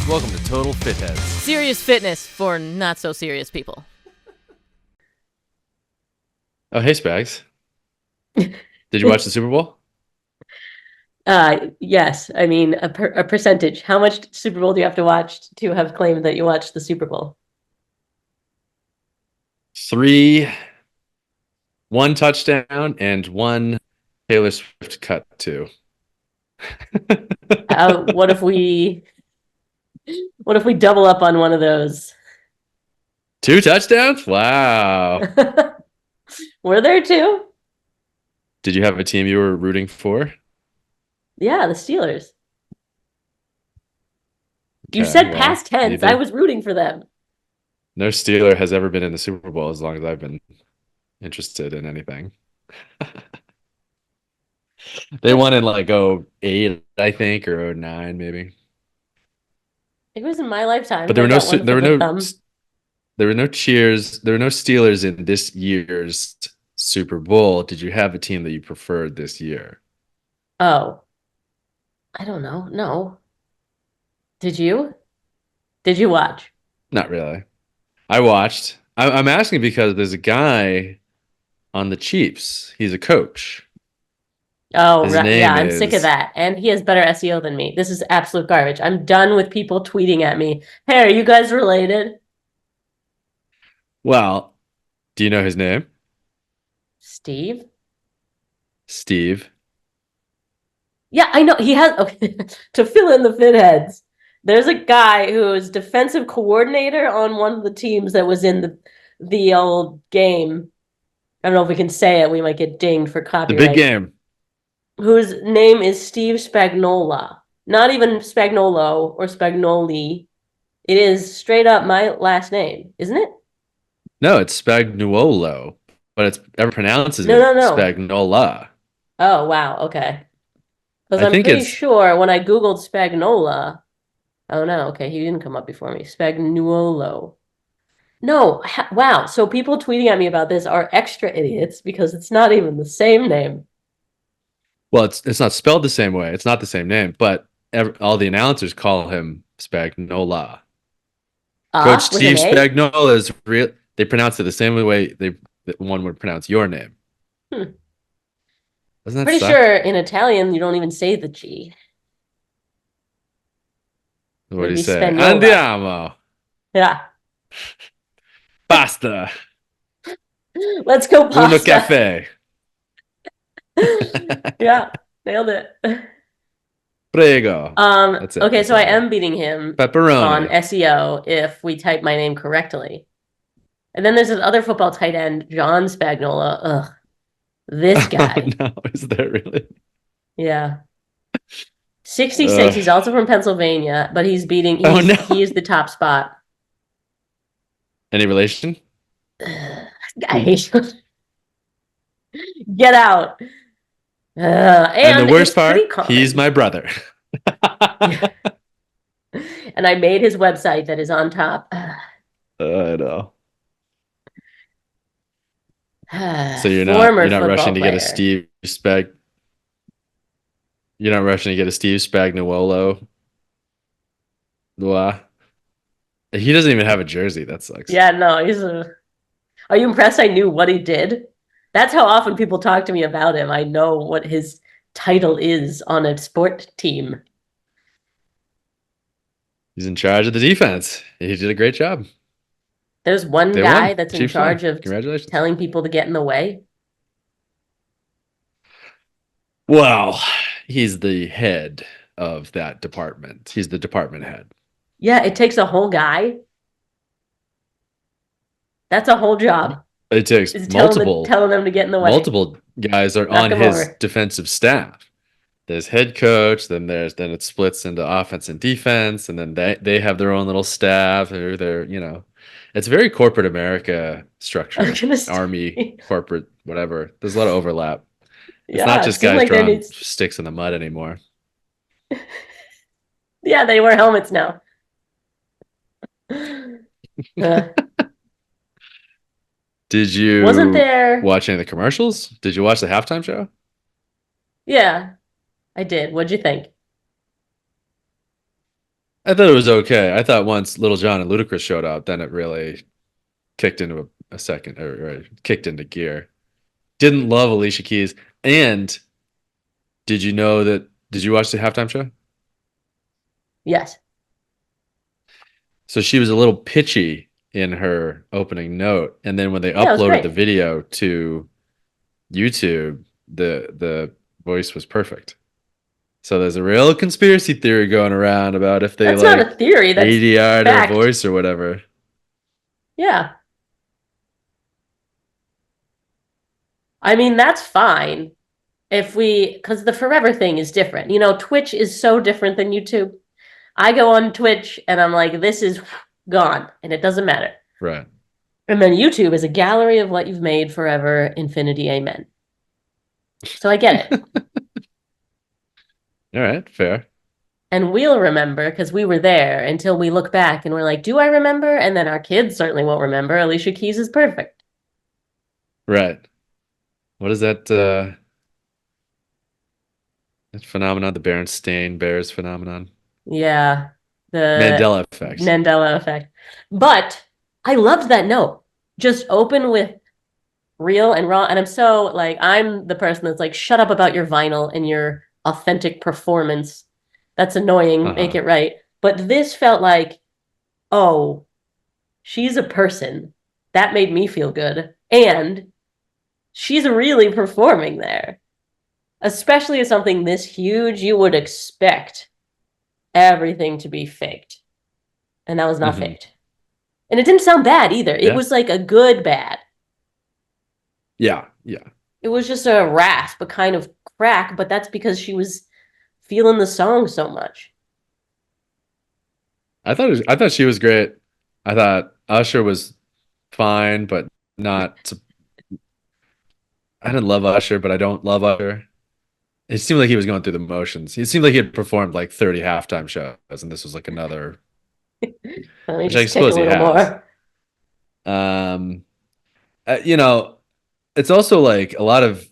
Welcome to Total Fitheads. Serious fitness for not so serious people. Oh, hey, Spags. Did you watch the Super Bowl? Yes. I mean, a percentage. How much Super Bowl do you have to watch to have claimed that you watched the Super Bowl? 3, 1 touchdown, and 1 Taylor Swift cut too. What if we double up on one of those? 2 touchdowns? Wow. Were there two? Did you have a team you were rooting for? Yeah, the Steelers. You Okay, said well, past tense. I was rooting for them. no Steeler has ever been in the Super Bowl as long as I've been interested in anything. They won in like 08, I think, or 09 maybe. It was in my lifetime. But there were I no got one there for were the no thumb. there were no cheers. There were no Steelers in this year's Super Bowl. Did you have a team that you preferred this year? Oh, I don't know. No. Did you? Did you watch? Not really. I watched. I'm asking because there's a guy on the Chiefs. He's a coach. Oh, His right. Yeah, name I'm sick of is that. And he has better SEO than me. This is absolute garbage. I'm done with people tweeting at me. Hey, are you guys related? well. Do you know his name? Steve? Steve. Yeah, I know. He has okay to fill in the fit heads. There's a guy who is defensive coordinator on one of the teams that was in the old game. I don't know if we can say it. We might get dinged for The big copyright. game. Whose name is Steve Spagnola. Not even Spagnolo or Spagnoli. It is straight up my last name, isn't it? No, it's Spagnuolo, but it's everyone pronounces No, it no, no. Spagnola. Oh, wow. Okay. Because I I'm think pretty it's sure when I Googled Spagnola, oh no, okay, he didn't come up before me. Spagnuolo. No, wow. So people tweeting at me about this are extra idiots because it's not even the same name. well, it's not spelled the same way. It's not the same name, but all the announcers call him Spagnola. Coach With an Steve A? Spagnola is real. They pronounce it the same way that one would pronounce your name. Hmm. Doesn't that Pretty suck? sure in Italian you don't even say the G. It What do would you be say? Spagnola. Andiamo. Yeah. Pasta. Let's go Uno pasta. caffè. Yeah, nailed it. Prego. That's it. Okay, That's so I all I got. am beating him on Pepperoni. SEO if we type my name correctly. And then there's this other football tight end, John Spagnola. Ugh, this Oh guy. no, is that really? Yeah. 66. Uh, He's also from Pennsylvania, but oh no. he is the top spot. Any relation? I hate you. Get out. And the And it's worst pretty part, he's common. my brother. And I made his website that is on top. I know. So Former you're not rushing football to get a player. Steve Spag you're not rushing to get a Steve Spagnuolo. Blah. He doesn't even have a jersey. That sucks. Yeah, no, Are you impressed I knew what he did? That's how often people talk to me about him. I know what his title is on a sport team. He's in charge of the defense. He did a great job. There's one They guy won. that's in Chiefs won. charge of Congratulations. telling people to get in the way. Well, he's the head of that department. He's the department head. Yeah, it takes a whole guy. That's a whole job. It takes Is multiple telling them to get in the way. multiple guys are Knock on them his over. defensive staff. There's head coach, then it splits into offense and defense, and then they have their own little staff. They're it's very corporate America I'm structure, gonna army, say, corporate, whatever. There's a lot of overlap. It's not yeah, it just seemed guys like there drawing needs. sticks in the mud anymore. Yeah, they wear helmets now. Uh, Did wasn't you there? watch any of the commercials? Did you watch the halftime show? Yeah, I did. What'd you think? I thought it was okay. I thought once Little John and Ludacris showed up, then it really kicked into a second or kicked into gear. Didn't love Alicia Keys. And did you know that? Did you watch the halftime show? Yes. So she was a little pitchy in her opening note, and then when they Yeah, it was uploaded the great. video to YouTube, the voice was perfect. So there's a real conspiracy theory going around about if they That's not a like theory, that's ADR'd her fact. voice or whatever. Yeah. I mean, that's fine if we, because the forever thing is different. You know, Twitch is so different than YouTube. I go on Twitch and I'm like, this is gone, and it doesn't matter. Right. And then YouTube is a gallery of what you've made forever, infinity, amen. So I get it. All right. Fair. And we'll remember because we were there until we look back and we're like, do I remember? And then our kids certainly won't remember. Alicia Keys is perfect. Right. What is that phenomenon? The Berenstain Bears phenomenon? Yeah. The Mandela effect. Mandela effect. But I loved that note. Just open with real and raw. And I'm so like, I'm the person that's like, shut up about your vinyl and your authentic performance. That's annoying. Make Uh-huh. it right. But this felt like, oh, she's a person. That made me feel good. And she's really performing there. Especially as something this huge, you would expect everything to be faked. And that was not Hmm. faked. And it didn't sound bad either. It Yeah. was like a good bad. Yeah. Yeah. It was just a rasp, a kind of crack, but that's because she was feeling the song so much. I thought she was great. I thought Usher was fine, but not. I didn't love Usher, but I don't love Usher. It seemed like he was going through the motions. It seemed like he had performed like 30 halftime shows, and this was like another, Let me which I just kick a suppose he little has. more. Um, you know, it's also like a lot of.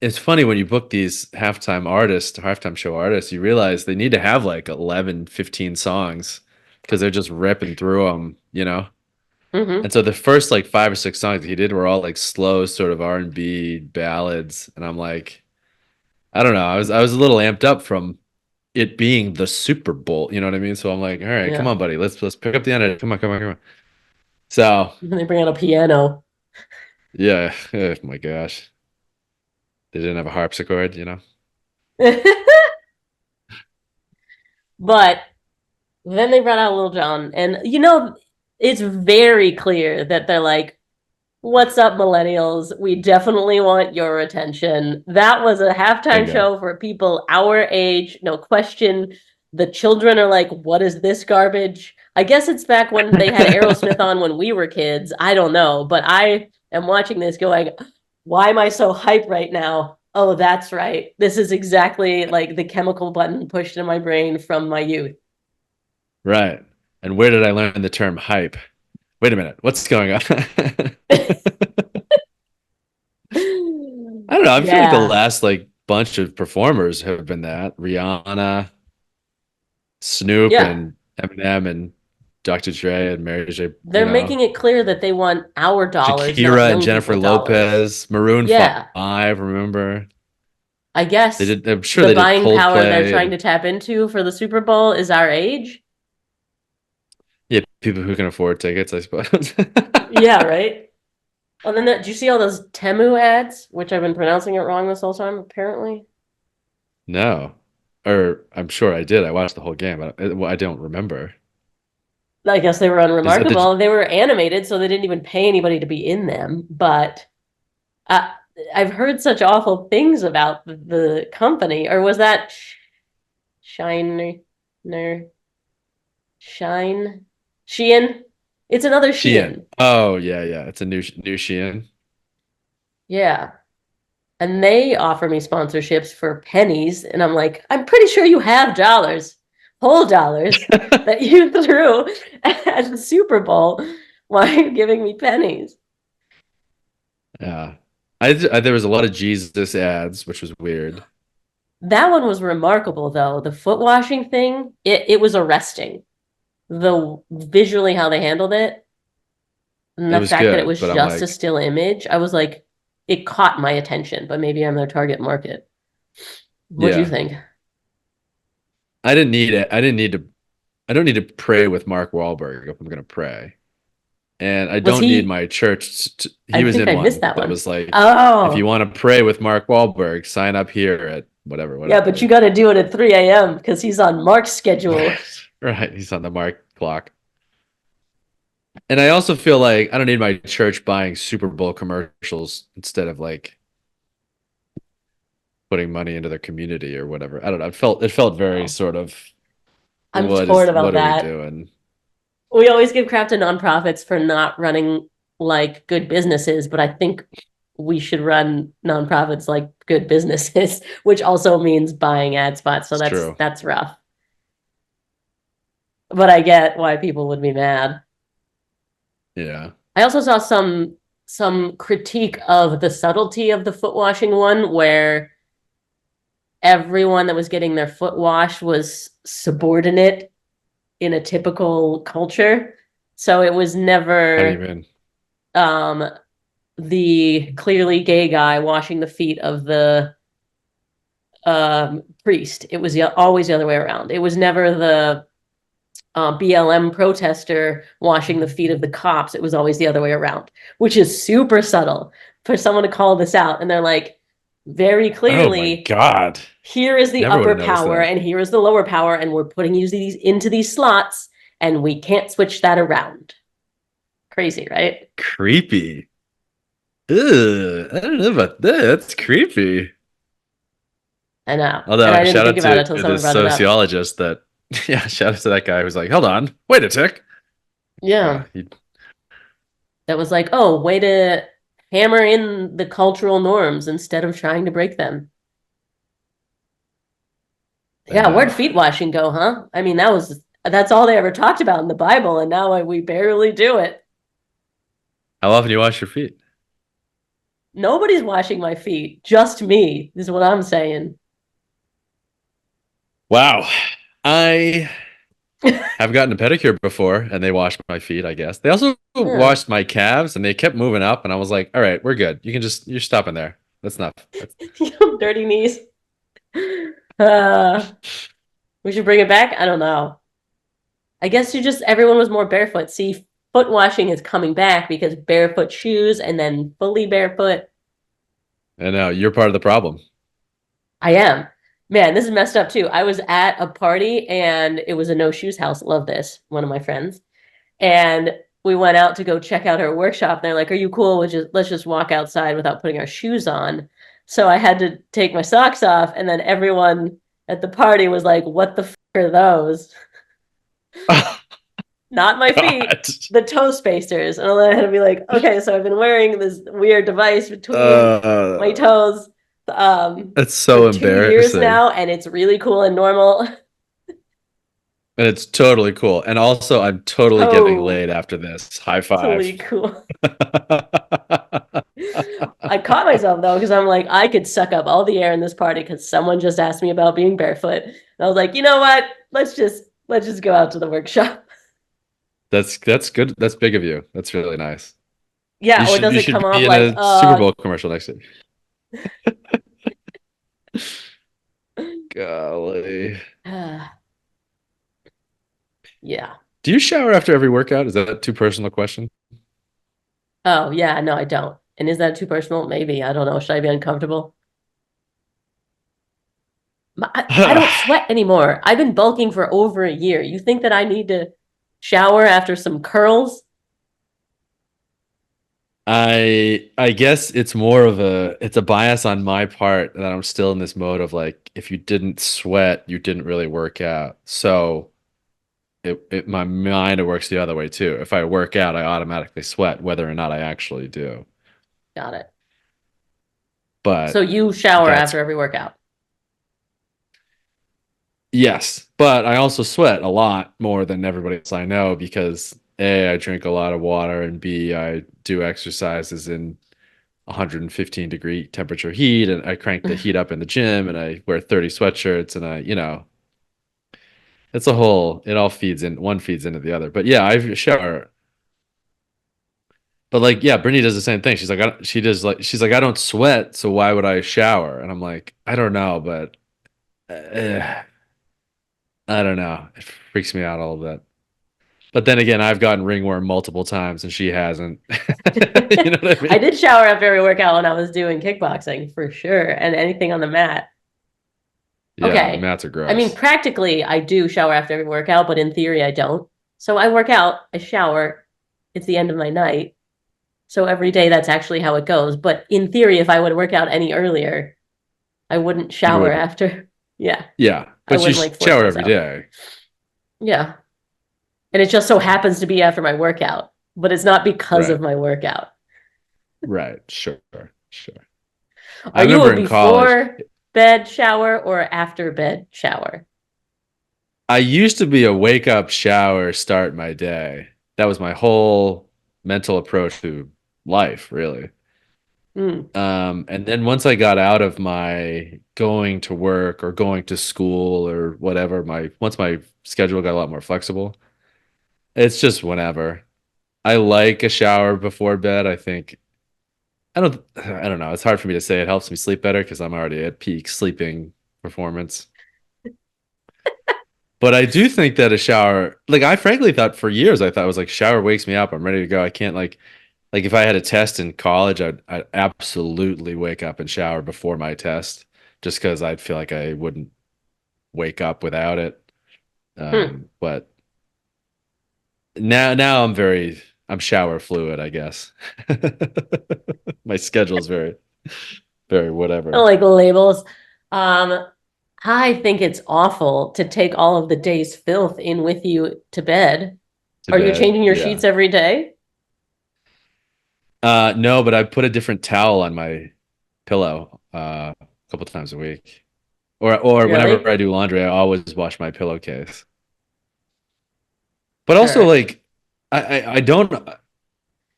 It's funny when you book these halftime show artists, you realize they need to have like 11, 15 songs because they're just ripping through them. Mm-hmm. And so the first like five or six songs he did were all like slow sort of R&B ballads, and I'm like, I don't know, I was a little amped up from it being the Super Bowl, you know what I mean? So I'm like, all right, come Yeah. on, buddy, let's pick up the energy. Come on, come on, come on. So And they bring out a piano. yeah, oh my gosh, they didn't have a harpsichord. But then they brought out Little John, and you know, it's very clear that they're like, what's up, millennials? We definitely want your attention. That was a halftime Bingo. show for people our age, no question. The children are like, what is this garbage? I guess it's back when they had Aerosmith on when we were kids. I don't know. But I am watching this going, why am I so hyped right now? Oh, that's right. This is exactly like the chemical button pushed in my brain from my youth. Right. And where did I learn the term hype? Wait a minute, what's going on? I don't know. I feel like the Yeah. last like bunch of performers have been that Rihanna, Snoop, Yeah. and Eminem, and Dr. Dre, and Mary J. They're making it clear that they want our dollars, not Shakira and young Jennifer people dollars. Lopez, Maroon Yeah. 5. Remember I they guess did? I'm sure the they did buying power they're Coldplay trying and to tap into for the Super Bowl is our age. yeah, people who can afford tickets, I suppose. Yeah, right. Oh, then did you see all those Temu ads, which I've been pronouncing it wrong this whole time, apparently? No, or I'm sure I did. I watched the whole game, but I don't remember. I guess they were Is that the unremarkable. They were animated, so they didn't even pay anybody to be in them. But uh, I've heard such awful things about the company. Or was that Shiner? Shine? Shein? It's another Shein? Shein. Oh yeah, yeah. It's a new Shein. Yeah. And they offer me sponsorships for pennies. And I'm like, I'm pretty sure you have dollars, whole dollars that you threw at the Super Bowl. Why are you giving me pennies? Yeah. There was a lot of Jesus ads, which was weird. That one was remarkable though. The foot washing thing, it was arresting. The visually how they handled it, and It the was fact that it good, was but I'm just a like, still image, I was like, it caught my attention, but maybe I'm their target market. What'd you yeah, think? I didn't need it. I don't need to pray with Mark Wahlberg if I'm gonna pray. And I Was don't need he? my church he I was think in I missed one that that one. was like, if you Oh, want to pray with Mark Wahlberg, sign up here at whatever, yeah, but you whatever. got to do it at 3 a.m. because he's on Mark's schedule. Right. He's on the Mark clock. And I also feel like I don't need my church buying Super Bowl commercials instead of like putting money into their community or whatever. I don't know. It felt very Oh, sort of I'm torn about what are we that. doing? We always give crap to nonprofits for not running like good businesses, but I think we should run nonprofits like good businesses, which also means buying ad spots. So It's true. that's rough. But I get why people would be mad. Yeah. I also saw some critique of the subtlety of the foot washing one where everyone that was getting their foot washed was subordinate in a typical culture. So it was How do you never mean? um the clearly gay guy washing the feet of the priest. It was always the other way around. It was never the BLM protester washing the feet of the cops. It was always the other way around, which is super subtle for someone to call this out. And they're like, very Oh my clearly, God. here is the Never would upper have noticed power that. and here is the lower power, and we're putting you these into these slots, and we can't switch that around. Crazy, right? Creepy. Ugh, I don't know about that. That's creepy. I know. And I Although, didn't shout think out about it to until the someone brought it up. sociologist that, yeah, shout out to that guy who's like, hold on, wait a tick. Yeah. He, That was like, oh, way to hammer in the cultural norms instead of trying to break them. I Yeah, where'd know. feet washing go, huh? I mean, that's all they ever talked about in the Bible, and now we barely do it. How often do you wash your feet? Nobody's washing my feet, just me, is what I'm saying. Wow. I have gotten a pedicure before and they washed my feet, I guess. They also Yeah. washed my calves and they kept moving up and I was like, all right, we're good. You're stopping there. That's enough. That's, Dirty knees. Uh, we should bring it back. I don't know. I guess everyone was more barefoot. See, foot washing is coming back because barefoot shoes and then fully barefoot. I know you're part of the problem. I am. Man, this is messed up too. I was at a party and it was a no shoes house. Love this. One of my friends. And we went out to go check out her workshop. And they're like, "Are you cool? Let's just walk outside without putting our shoes on." So I had to take my socks off, and then everyone at the party was like, "What the are those?" Oh, Not my feet, God. the toe spacers. And I had to be like, "Okay, so I've been wearing this weird device between my Uh, toes it's for so 2 years embarrassing. now, and it's really cool and normal." And it's totally cool. And also, I'm totally getting laid after this. High Totally five. cool. I caught myself though because I'm like, I could suck up all the air in this party because someone just asked me about being barefoot. And I was like, you know what? Let's just go out to the workshop. That's good. That's big of you. That's really nice. Yeah, or does You it should come off be in like, a Super Bowl commercial next year. Golly. yeah. Do you shower after every workout? Is that too personal a question? Oh, yeah, no, I don't. And is that too personal? Maybe. I don't know. Should I be uncomfortable? I don't sweat anymore. I've been bulking for over a year. You think that I need to shower after some curls? I guess it's more of it's a bias on my part that I'm still in this mode of like if you didn't sweat, you didn't really work out. So my mind it works the other way too. If I work out, I automatically sweat whether or not I actually do. Got it. So But you shower that's after every workout. yes, but I also sweat a lot more than everybody else I know because A, I drink a lot of water and B, I do exercises in 115 degree temperature heat, and I crank the heat up in the gym, and I wear 30 sweatshirts, and it's a whole, it all feeds in, one feeds into the other. But yeah, I shower. But like, yeah, Brittany does the same thing. She's like, she's like, I don't sweat, so why would I shower? And I'm like, I don't know, but I don't know. It freaks me out a little bit. But then again, I've gotten ringworm multiple times and she hasn't. You know what I I mean? did shower after every workout when I was doing kickboxing for sure, and anything on the mat. Yeah, the Okay. mats are I mean, gross. practically, I do shower after every workout, but in theory, I don't. So I work out, I shower, it's the end of my night. So every day, that's actually how it goes. But in theory, if I would work out any earlier, I wouldn't You shower wouldn't. after. Yeah, Yeah, I but you wouldn't like force shower every myself. day. Yeah. And it just so Yeah, happens to be after my workout, but it's not because of right, my workout. right. Sure, sure. I Are you a remember in college, before bed shower or after bed shower? I used to be a wake up, shower, start my day. That was my whole mental approach to life, really. Hmm. And then once I got out of my going to work or going to school or whatever, once my schedule got a lot more flexible, it's just whenever. I like a shower before bed. I don't know. It's hard for me to say it helps me sleep better because I'm already at peak sleeping performance. But I do think that a shower, like I frankly thought for years, I thought it was like shower wakes me up. I'm ready to go. I can't like if I had a test in college, I'd absolutely wake up and shower before my test just because I'd feel like I wouldn't wake up without it. Hmm. But now I'm shower fluid, I guess. My schedule is very, very I don't whatever like labels. Um, I think it's awful to take all of the day's filth in with you to bed. to Are you bed. changing your Yeah. sheets every day? No, but I put a different towel on my pillow a couple times a week. Or whenever Really? I do laundry, I always wash my pillowcase. But also Sure. like I don't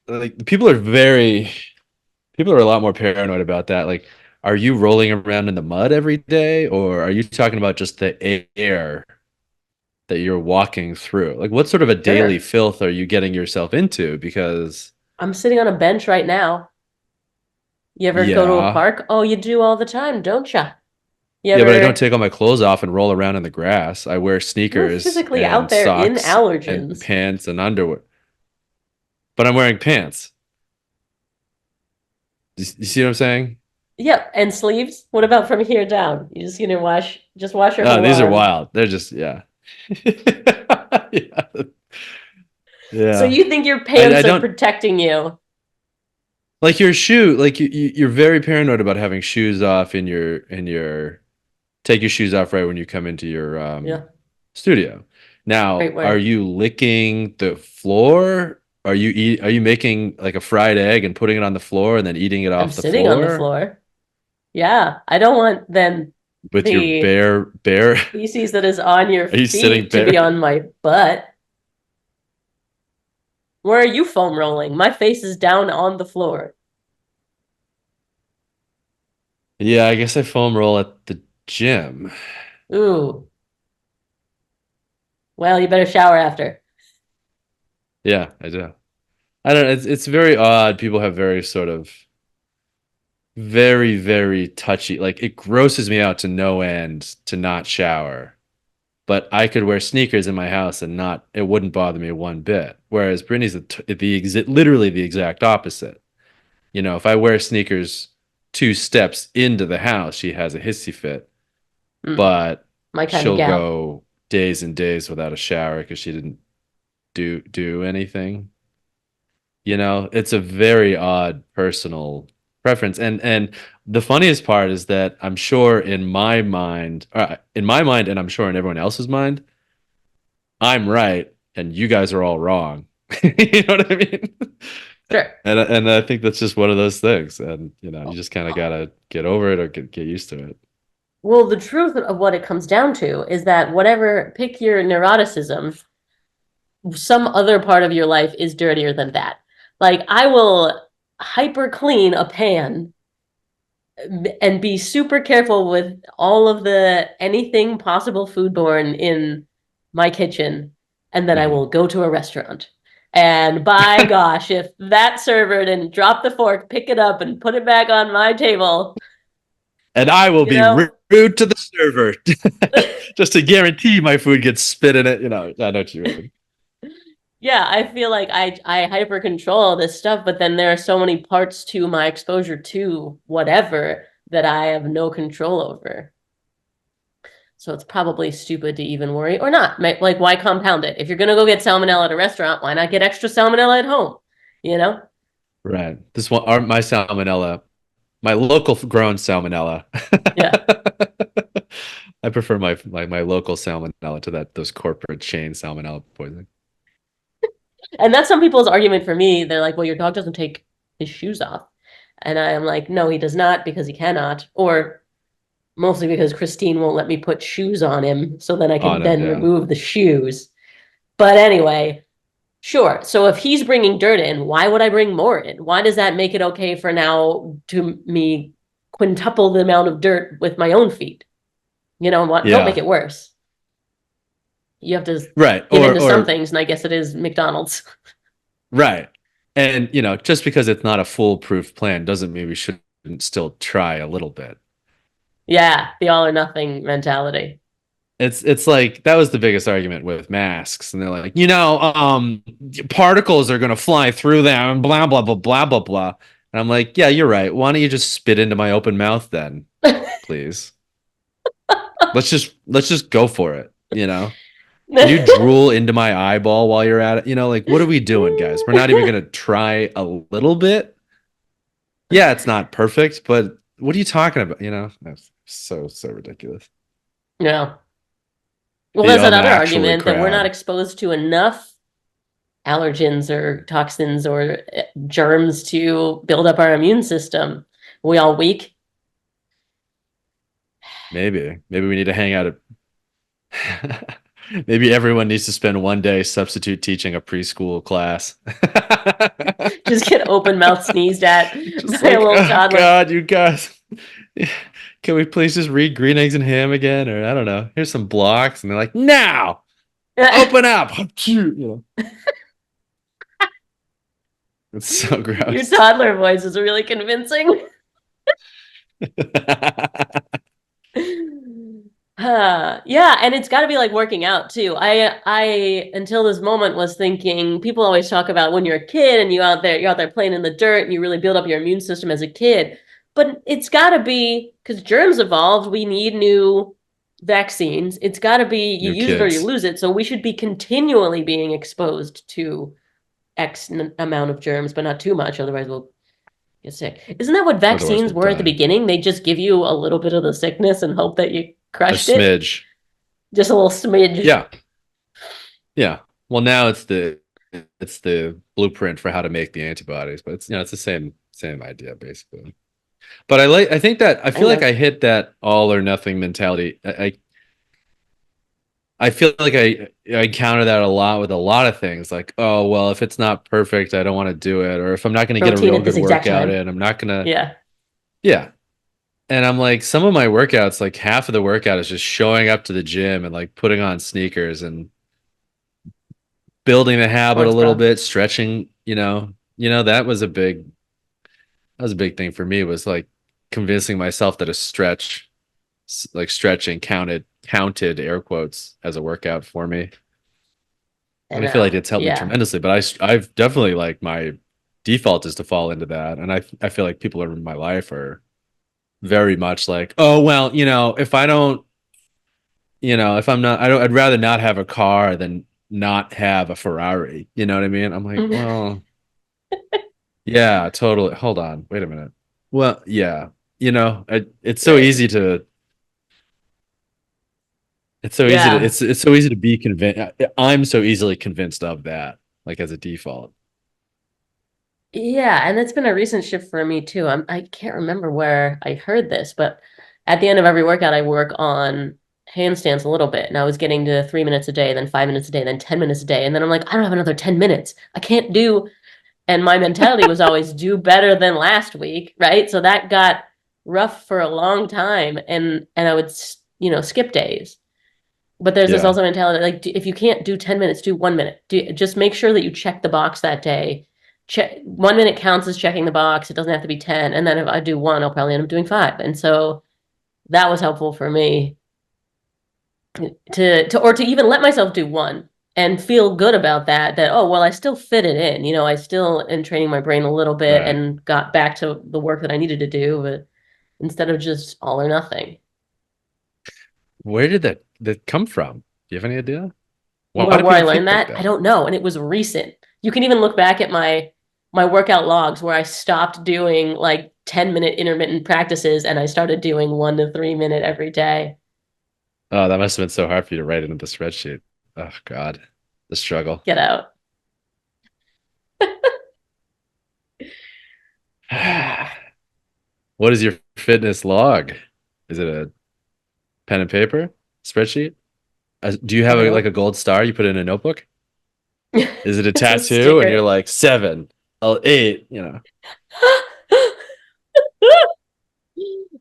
like people are a lot more paranoid about that. Like, are you rolling around in the mud every day, or are you talking about just the air that you're walking through? Like, what sort of a daily Sure. filth are you getting yourself into? Because I'm sitting on a bench right now. You ever go to a yeah, park? Oh, you do all the time, don't you? You yeah, but I don't ever, take all my clothes off and roll around in the grass. I wear you're sneakers physically out and there in socks and allergens. pants and underwear, but I'm wearing pants. You see what I'm saying? Yep, and sleeves. What about from here down? You just gonna just wash your Oh, whole these are arm. wild. They're just yeah. Yeah. So Yeah. you think your I pants are don't protecting you? like your shoe, like you're very paranoid about having shoes off in your take your shoes off right when you come into your Yeah, studio. right Now, are where you licking the floor? Are you making like a fried egg and putting it on the floor and then eating it I'm off the sitting on the floor floor. Yeah, I don't want then with your the bare feces that is on your are you sitting feet to be bare? on my butt. Where are you foam rolling? My face is down on the floor. Yeah, I guess I foam roll at the gym. Ooh, well, you better shower after. Yeah, I do. I don't know. It's very odd. People have very sort of very touchy. Like it grosses me out to no end to not shower. But I could wear sneakers in my house and not it wouldn't bother me one bit. Whereas Brittany's literally the exact opposite. You know, if I wear sneakers 2 steps into the house, she has a hissy fit. Hmm, But my kind of she'll gal. go days and days without a shower because she didn't do anything. You know, it's a very odd personal preference. And the funniest part is that I'm sure in my mind, and I'm sure in everyone else's mind, I'm right and you guys are all wrong. You know what I mean? Sure. And I think that's just one of those things. And you know, you just kind of gotta get over it or get used to it. Well, the truth of what it comes down to is that whatever, pick your neuroticism, some other part of your life is dirtier than that. Like hyper clean a pan and be super careful with all of the anything possible foodborne in my kitchen, and then I Mhm. will go to a restaurant. And by gosh, if that server didn't drop the fork, pick it up, and put it back on my table, And I will you be know, rude to the server just to guarantee my food gets spit in it. You know, I know what you mean. yeah, I feel like I hyper control this stuff, but then there are so many parts to my exposure to whatever that I have no control over. So it's probably stupid to even worry or not. Like, why compound it? If you're gonna go get salmonella at a restaurant, why not get extra salmonella at home? You know? Right. This one, my salmonella, my local grown salmonella. Yeah. I prefer my local salmonella to those corporate chain salmonella poisoning. And that's some people's argument for me. They're like, well, your dog doesn't take his shoes off. And I am like, no, he does not because he cannot. Or mostly because Christine won't let me put shoes on him so then I Oh can no, then yeah. remove the shoes. But anyway, sure. So if he's bringing dirt in, why would I bring more in? Why does that make it okay for now to me quintuple the amount of dirt with my own feet? You know what? Don't make Yeah. it worse. You have to Right. give in to some Or things, and I guess it is McDonald's. right. And just because it's not a foolproof plan doesn't mean we shouldn't still try a little bit. Yeah, the all or nothing mentality. It's like that was the biggest argument with masks, and they're like, particles are gonna fly through them, and blah blah blah blah blah blah. And I'm like, yeah, you're right. Why don't you just spit into my open mouth then, please? Let's just go for it. Can you drool into my eyeball while you're at it? Like what are we doing, guys? We're not even gonna try a little bit. Yeah, it's not perfect, but what are you talking about? That's so ridiculous. Yeah. Well, The there's that other actually argument that we're not crowd. exposed to enough allergens or toxins or germs to build up our immune system. We all weak. Maybe we need to hang out at maybe everyone needs to spend one day substitute teaching a preschool class. Just get open mouth sneezed at Just by a like, little oh toddler. God, you guys. Can we please just read Green Eggs and Ham again? Or I don't know. Here's some blocks. And they're like, now, open up. It's so Your gross. toddler voice is really convincing. Yeah, and it's got to be like working out too. I until this moment was thinking people always talk about when you're a kid and you're out there playing in the dirt and you really build up your immune system as a kid. But it's got to be because germs evolved, we need new vaccines. It's got to be you New use it or you kids. lose it. So we should be continually being exposed to amount of germs, but not too much, otherwise we'll get sick. Isn't that what Otherwise, vaccines we'll were at the die. beginning? They just give you a little bit of the sickness and hope that you A crushed it. smidge. Just a little smidge. Yeah. Yeah. Well, now it's the blueprint for how to make the antibodies, but it's the same idea basically. But I think that I feel Kind like of. I hit that all or nothing mentality. I feel like I counter that a lot with a lot of things like, oh, well, if it's not perfect, I don't want to do it. Or if I'm not going to get a Protein real at good this exact workout time. in, I'm not going to, Yeah. yeah. And I'm like, some of my workouts, like half of the workout is just showing up to the gym and like putting on sneakers and building the habit a Sports little bra. bit, stretching, that was a big thing for me was like convincing myself that a stretch, like stretching counted air quotes as a workout for me. I And I feel like know. it's helped me Yeah. tremendously, but I've definitely like my default is to fall into that. And I feel like people in my life are very much like, oh, well, if I don't, if I'm not, I'd rather not have a car than not have a Ferrari. You know what I mean? I'm like, well, yeah, totally. Hold on. Wait a minute. Well, yeah, it's so Right. easy to, Yeah. it's so easy to be convinced. I'm so easily convinced of that, like as a default. Yeah, and that's been a recent shift for me too. I can't remember where I heard this, but at the end of every workout, I work on handstands a little bit. And I was getting to 3 minutes a day, then 5 minutes a day, then 10 minutes a day. And then I'm like, I don't have another 10 minutes. I can't do And my mentality was always do better than last week, right? So that got rough for a long time, and I would skip days. But there's this Yeah. also mentality like if you can't do 10 minutes, do 1 minute. Just make sure that you check the box that day. Check 1 minute counts as checking the box. It doesn't have to be 10. And then if I do one, I'll probably end up doing five. And so that was helpful for me to even let myself do one and feel good about that. That, oh well, I still fit it in. I still am training my brain a little bit Right. and got back to the work that I needed to do, but instead of just all or nothing. Where did that come from? Do you have any idea? Why do Where I people learned think like that, I that? don't know, and it was recent. You can even look back at my workout logs where I stopped doing like 10-minute intermittent practices and I started doing 1 to 3 minute every day. Oh, that must have been so hard for you to write into the spreadsheet. Oh God, the struggle. Get out. What is your fitness log? Is it a pen and paper spreadsheet? Do you have like a No. gold star you put in a notebook? Is it a It's a tattoo and you're sticker. like 7, 8,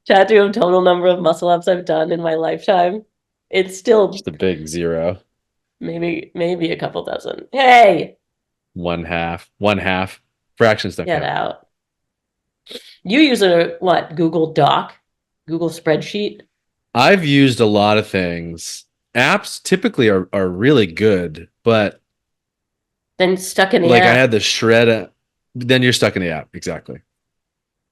Tattoo of total number of muscle ups I've done in my lifetime. It's still just a big 0, maybe a couple dozen. Hey, one half. Fractions don't get count. out. You use a what? Google Doc? Google spreadsheet? I've used a lot of things. Apps typically are really good, but Then stuck in the like I app. had the shred, then you're stuck in the app. Exactly.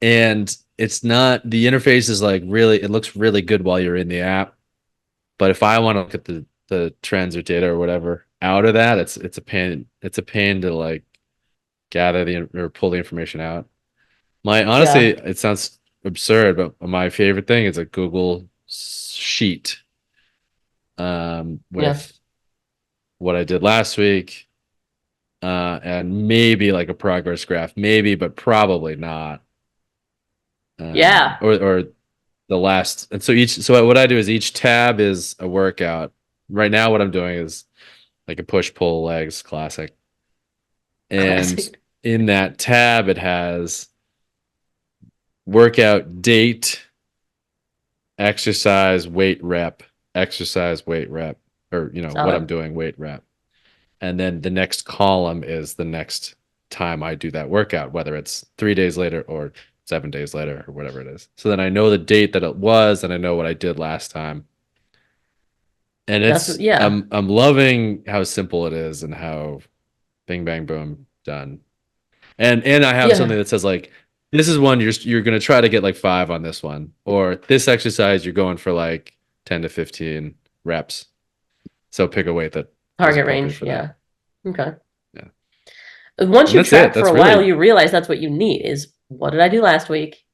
And it's not, the interface is like really, it looks really good while you're in the app. But if I want to look at the trends or data or whatever out of that, it's a pain. It's a pain to like gather or pull the information out. My honestly, Yeah. it sounds absurd, but my favorite thing is a Google sheet Yeah. with what I did last week, and maybe like a progress graph, maybe, but probably not. Yeah. Or the last. And so what I do is each tab is a workout. Right now, what I'm doing is like a push pull legs classic, and Classic. in that tab it has workout date, exercise weight rep, or what I'm Solid. doing, weight rep. And then the next column is the next time I do that workout, whether it's 3 days later or 7 days later or whatever it is. So then I know the date that it was and I know what I did last time. And Yeah. I'm loving how simple it is and how bing bang boom done. And I have something Yeah. that says like this is one you're gonna try to get like 5 on this one, or this exercise you're going for like 10 to 15 reps. So pick a weight that is Target appropriate range. for that. Yeah. Okay. Yeah. Once And you that's it. track for That's a while, really you realize that's what you need is what did I do last week?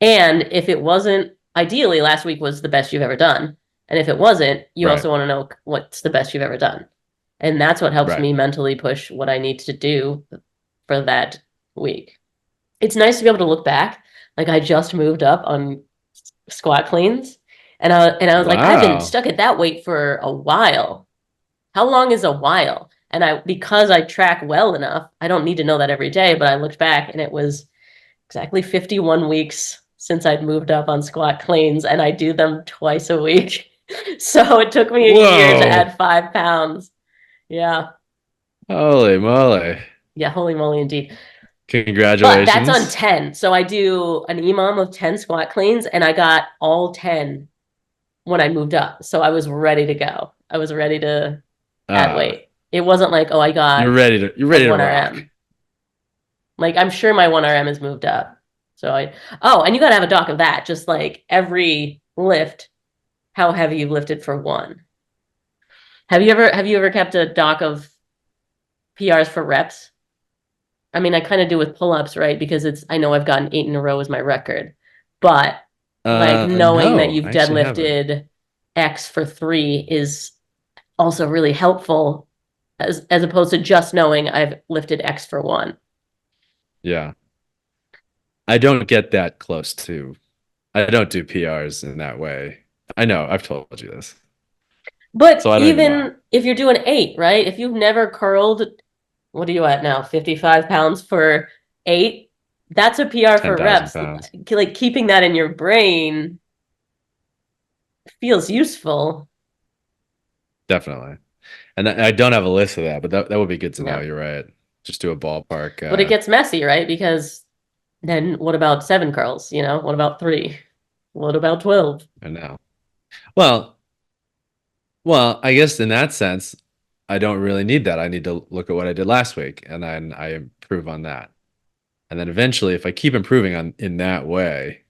And if it wasn't, ideally, last week was the best you've ever done. And if it wasn't, you right. also want to know what's the best you've ever done. And that's what helps Right. me mentally push what I need to do for that week. It's nice to be able to look back. Like I just moved up on squat cleans. And I was like, I've been Wow. stuck at that weight for a while. How long is a while? And because I track well enough, I don't need to know that every day, but I looked back and it was exactly 51 weeks since I'd moved up on squat cleans and I do them twice a week. So it took me a year to Whoa. add 5 pounds. Yeah. Holy moly. Yeah. Holy moly, indeed. But that's on Congratulations. 10. So I do an EMOM of 10 squat cleans and I got all 10 when I moved up. So I was ready to go. I was ready to add Ah, weight. It wasn't like, oh, I got you're a ready to rock. 1RM. Like I'm sure my 1RM has moved up. And you got to have a doc of that. Just like every lift, how heavy you've lifted for one. Have you ever kept a doc of PRs for reps? I mean, I kind of do with pull-ups, right? Because I know I've gotten 8 in a row as my record. But like knowing that No, you've I actually haven't. deadlifted X for 3 is also really helpful as opposed to just knowing I've lifted X for 1. Yeah. I don't get that close to. I don't do PRs in that way. I know, I've told you this. But So I don't even know. even if you're doing 8, right? If you've never curled what are you at now? 55 pounds for 8? That's a PR ten for thousand reps. pounds, Like keeping that in your brain feels useful. definitely. And I don't have a list of that, but that would be good to know. Yeah. You're right. Just do a ballpark. But it gets messy, right? Because then what about 7 curls? What about 3? What about 12? I know. Well, well, I guess in that sense, I don't really need that. I need to look at what I did last week, and then I improve on that. And then eventually, if I keep improving on in that way,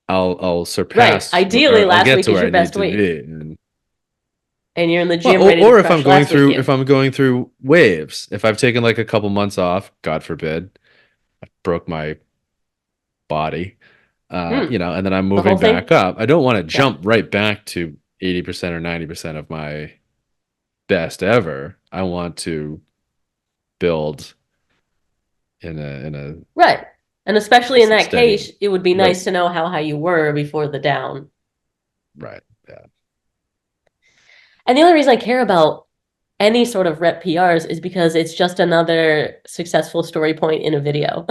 I'll Right. surpass Ideally, or I'll last get week to is where your I need best to week. be. And And you're in the well, gym ready to or if I'm crush going last week through you. if I'm going through waves, if I've taken like a couple months off, God forbid, I broke my body, Hmm. and then I'm The whole moving back thing? up. I don't want to Yeah. jump right back to 80% or 90% of my best ever. I want to build in a Right. And especially in nice and that steady case, it would be rate. nice to know how high you were before the down. Right. Yeah. And the only reason I care about any sort of rep PRs is because it's just another successful story point in a video.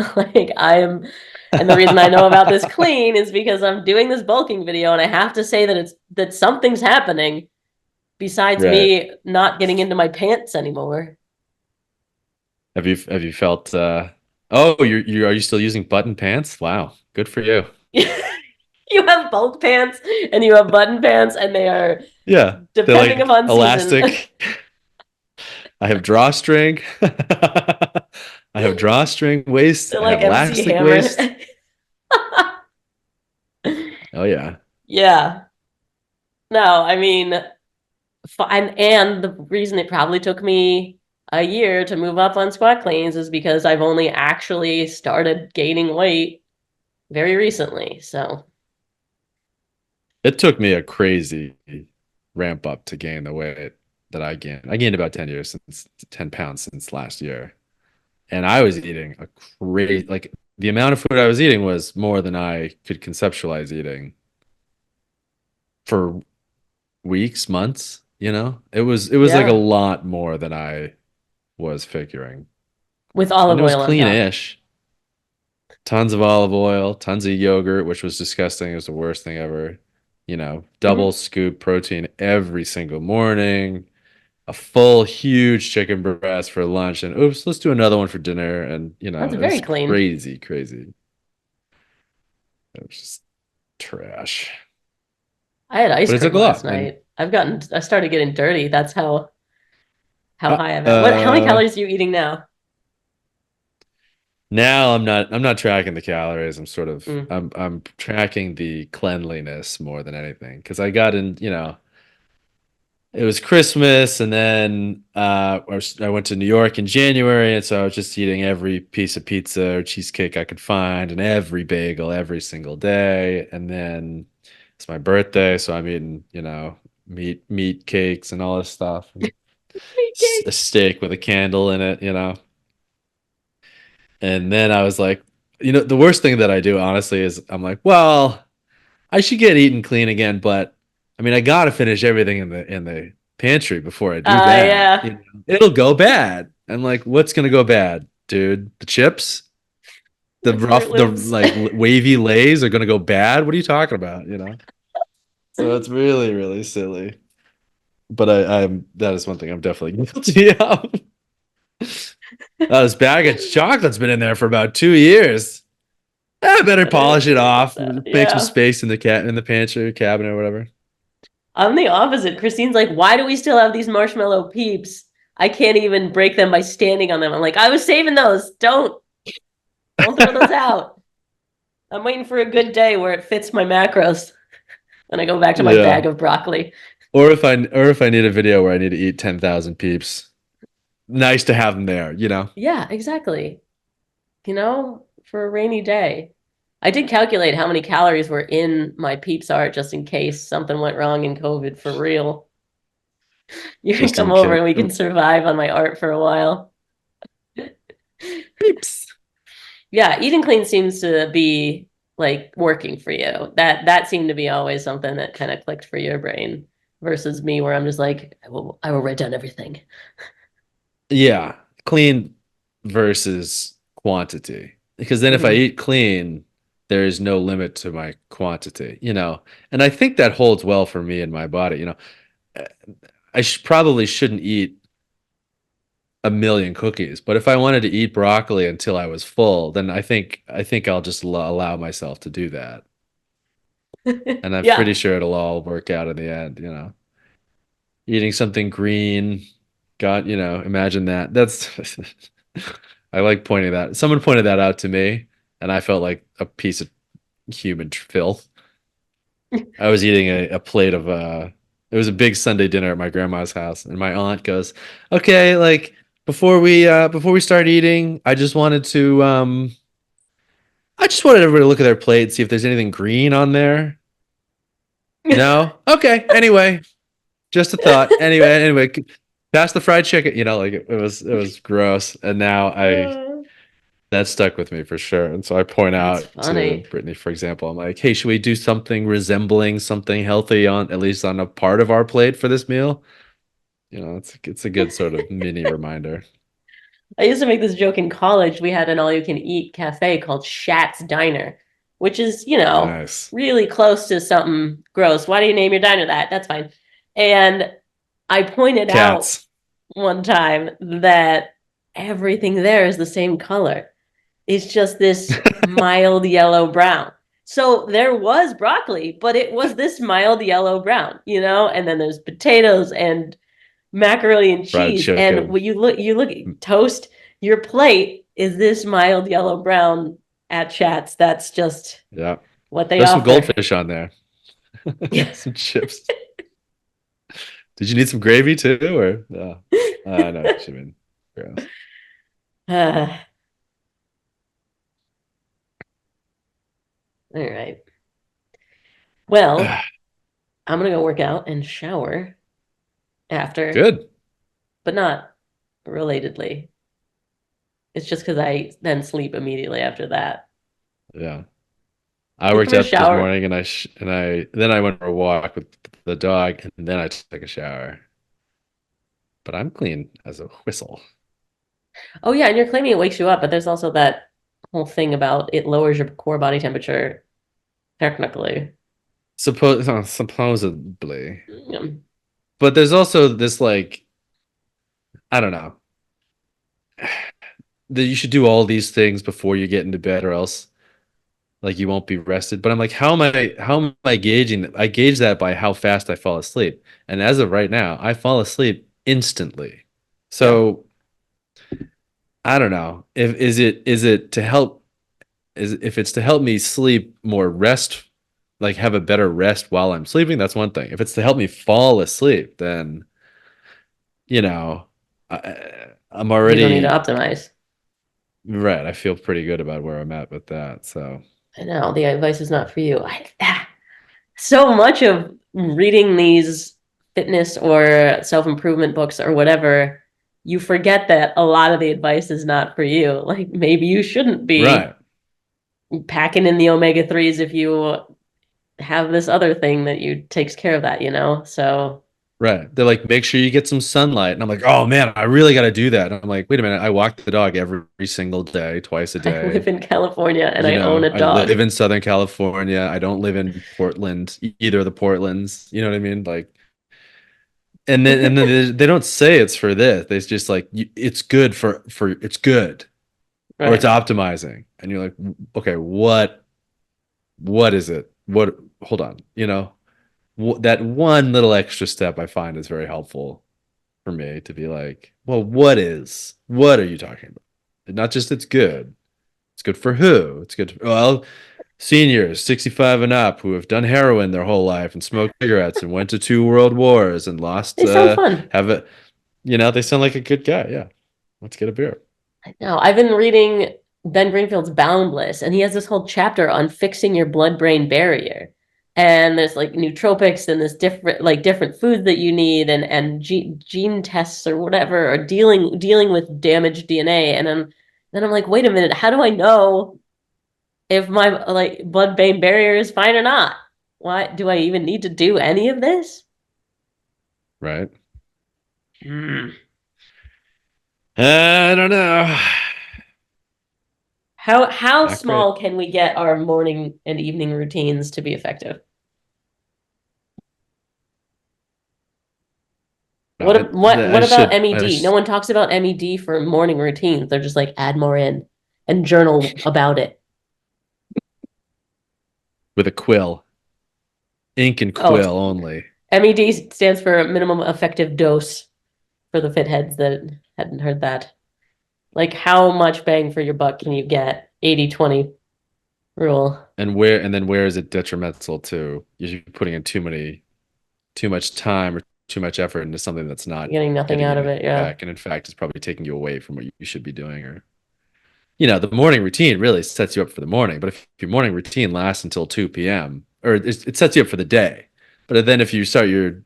And the reason I know about this clean is because I'm doing this bulking video and I have to say that something's happening besides Right. me not getting into my pants anymore. Have you felt oh, you are you still using button pants? Wow. Good for you. You have bulk pants and you have button pants, and they are Yeah. They're depending like upon season. elastic. I have drawstring. I have drawstring waist. They're I have like MC elastic Hammer. waist. Oh yeah. Yeah. No, I mean, fine. And the reason it probably took me a year to move up on squat cleans is because I've only actually started gaining weight very recently. So, It took me a crazy ramp up to gain the weight that I gained. I gained about 10 pounds since last year. And I was eating a crazy, like the amount of food I was eating was more than I could conceptualize eating for weeks, months. It was like a yeah, lot more than I was figuring. with And olive it was oil on top. clean-ish. Tons of olive oil, tons of yogurt, which was disgusting. It was the worst thing ever. Double Hmm. scoop protein every single morning, a full huge chicken breast for lunch, and oops, let's do another one for dinner. And That's it very was clean. crazy, crazy. It was just trash. I had ice But it took cream a last lot. And night. I started getting dirty. That's how uh, high I'm at. How many uh calories are you eating now? now I'm not tracking the calories. Mm. I'm tracking the cleanliness more than anything. Because I got in. It was Christmas, and then I went to New York in January, and so I was just eating every piece of pizza or cheesecake I could find, and every bagel every single day. And then it's my birthday, so I'm eating, meat cakes and all this stuff, and Meat a cakes. steak with a candle in it. And then I was like, the worst thing that I do, honestly, is I'm like, well, I should get eaten clean again, but I mean, I gotta finish everything in the pantry before I do that. Yeah. It'll go bad. I'm like, what's gonna go bad, dude? The chips, the The Fruit rough, the Loops. like wavy lays are gonna go bad. What are you talking about? So it's really, really silly. But I'm that is one thing I'm definitely guilty of. This bag of chocolate's been in there for about 2 years. I better polish it off, make some Yeah. space in the pantry cabinet or whatever. I'm the opposite. Christine's like, why do we still have these marshmallow peeps? I can't even break them by standing on them. I'm like, I was saving those. Don't throw those out. I'm waiting for a good day where it fits my macros. And I go back to my Yeah. bag of broccoli. Or if I need a video where I need to eat 10,000 peeps, nice to have them there. Yeah, exactly. For a rainy day. I did calculate how many calories were in my Peeps art just in case something went wrong in COVID for real. You can Just come in over case. and we can survive on my art for a while. Peeps. Yeah, eating clean seems to be like working for you. That seemed to be always something that kind of clicked for your brain versus me where I'm just like, I will write down everything. Yeah. clean versus quantity. Because then if I Hmm. eat clean, there is no limit to my quantity, you know. And I think that holds well for me and my body, you know. Probably shouldn't eat a million cookies, but if I wanted to eat broccoli until I was full, then I think I'll just allow myself to do that. And I'm Yeah. pretty sure it'll all work out in the end, you know. Eating something green, God, you know, imagine that. That's I like pointing that. Someone pointed that out to me, and I felt like a piece of human filth. I was eating a plate of it was a big Sunday dinner at my grandma's house, and my aunt goes, "Okay, like before we start eating, I just wanted everybody to look at their plate, see if there's anything green on there." No? Okay. Anyway, just a thought. Anyway, pass the fried chicken. You know, like it was gross, and now I that stuck with me for sure. And so I point That's out to funny. Brittany, for example, I'm like, "Hey, should we do something resembling something healthy on at least on a part of our plate for this meal?" You know, it's a good sort of mini reminder. I used to make this joke in college. We had an all-you-can-eat cafe called Shat's Diner, which is, Nice. really close to something gross. Why do you name your diner that? That's fine. And I pointed out Cats. one time that everything there is the same color. It's just this mild yellow brown. So there was broccoli, but it was this mild yellow brown, and then there's potatoes and macaroni and Fried cheese. And chicken. when you look toast, your plate is this mild yellow brown at Chats. That's just Yeah. what they There's some offer. goldfish on there. Some chips. Did you need some gravy too, or no? I know what you mean. Gross. All right. Well, I'm gonna go work out and shower after, Good. but not relatedly. It's just because I then sleep immediately after that. Yeah. I Get worked through a out this shower. morning and I then I went for a walk with the dog and then I took a shower. But I'm clean as a whistle. Oh yeah, and you're claiming it wakes you up, but there's also that whole thing about it lowers your core body temperature technically. Supposedly. Mm. But there's also this like I don't know that you should do all these things before you get into bed or else like you won't be rested. But I'm like, how am I gauging that? I gauge that by how fast I fall asleep. And as of right now, I fall asleep instantly. Yep. So I don't know. If is it to help is if it's to help me sleep more rest, like have a better rest while I'm sleeping, that's one thing. If it's to help me fall asleep, then you know, I'm You don't need to already optimize. right. I feel pretty good about where I'm at with that. So I know the advice is not for you. So much of reading these fitness or self-improvement books or whatever, you forget that a lot of the advice is not for you. Like maybe you shouldn't be right. packing in the omega 3s if you have this other thing that you takes care of that. So Right. They're like, make sure you get some sunlight. And I'm like, oh man, I really got to do that. And I'm like, wait a minute. I walk the dog every single day, twice a I live day. in California and You I own know, a I live dog. in Southern California. I don't live in Portland, either of the Portlands. You know what I mean? Like, and then they don't say it's for this. They just like, it's good for it's good or it's Right. optimizing. And you're like, okay, what is it? What, hold on. You know, that one little extra step I find is very helpful for me to be like, well, what are you talking about? Not just it's good. It's good for who? It's good. Well, seniors, 65 and up, who have done heroin their whole life and smoked cigarettes and went to two world wars and lost, They sound fun. have a, they sound like a good guy. Yeah. Let's get a beer. No, I've been reading Ben Greenfield's Boundless, and he has this whole chapter on fixing your blood-brain barrier. And there's like nootropics and this different foods that you need and gene tests or whatever or dealing with damaged DNA. And then I'm like, wait a minute, how do I know if my like blood-brain barrier is fine or not? Why do I even need to do any of this? Right. Mm. I don't know. How Not great. small can we get our morning and evening routines to be effective? No, I What about should. MED? No one talks about MED for morning routines. They're just like add more in and journal about it. With a quill, ink and Oh, quill only. MED stands for minimum effective dose for the fit heads that hadn't heard that. Like how much bang for your buck can you get? 80-20 rule. And then where is it detrimental to? You're putting in too much time or too much effort into something that's not Getting nothing getting out of anything it, yeah. back, and in fact, it's probably taking you away from what you should be doing. Or the morning routine really sets you up for the morning. But if your morning routine lasts until 2 p.m., or it sets you up for the day. But then if you start you're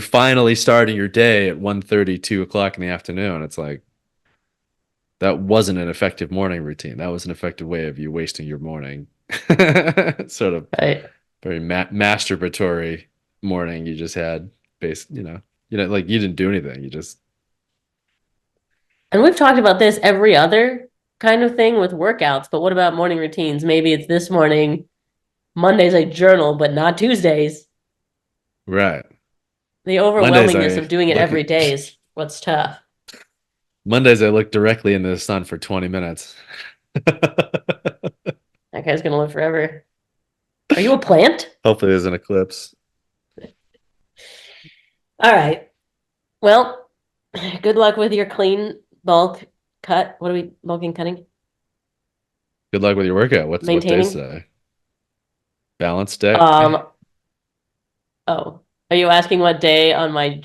finally starting your day at 1:30, 2 o'clock in the afternoon, it's like that wasn't an effective morning routine. That was an effective way of you wasting your morning. Sort of Right. very masturbatory morning you just had. Based, like you didn't do anything. You just And we've talked about this every other kind of thing with workouts, but what about morning routines? Maybe it's this morning, Mondays I journal, but not Tuesdays. right. The Mondays overwhelmingness I of doing it look every day is what's tough. Mondays I look directly into the sun for 20 minutes. That guy's gonna live forever. Are you a plant? Hopefully there's an eclipse. All right. Well, good luck with your clean bulk cut. What are we bulking cutting? Good luck with your workout. What day's Maintaining? today? Balanced day. Um, oh, are you asking what day on my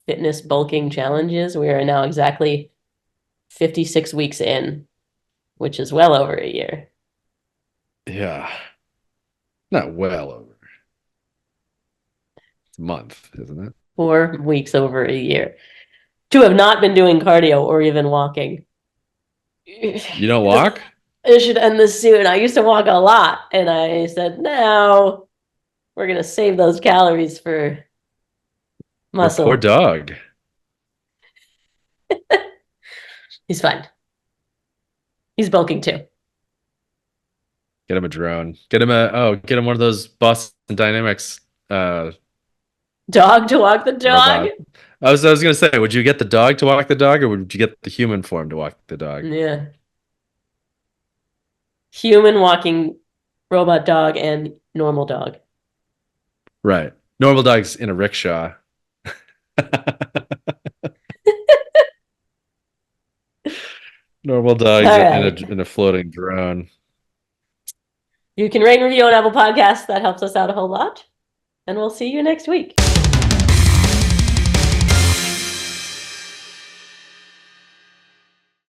fitness bulking challenge is? We are now exactly 56 weeks in, which is well over a year. Yeah. Not well over. It's a month, isn't it? 4 weeks over a year. To have not been doing cardio or even walking. You don't walk? It should end this soon. I used to walk a lot, and I said, no, we're going to save those calories for Your poor muscle. dog. He's fine. He's bulking too. Get him a drone. Get him one of those Boston Dynamics Dog to walk the dog? robot. I was gonna say, would you get the dog to walk the dog, or would you get the human form to walk the dog? Yeah. Human walking robot dog and normal dog. Right. Normal dog's in a rickshaw. Normal All dog's in right. a floating drone. You can rate and review on Apple Podcasts. That helps us out a whole lot. And we'll see you next week.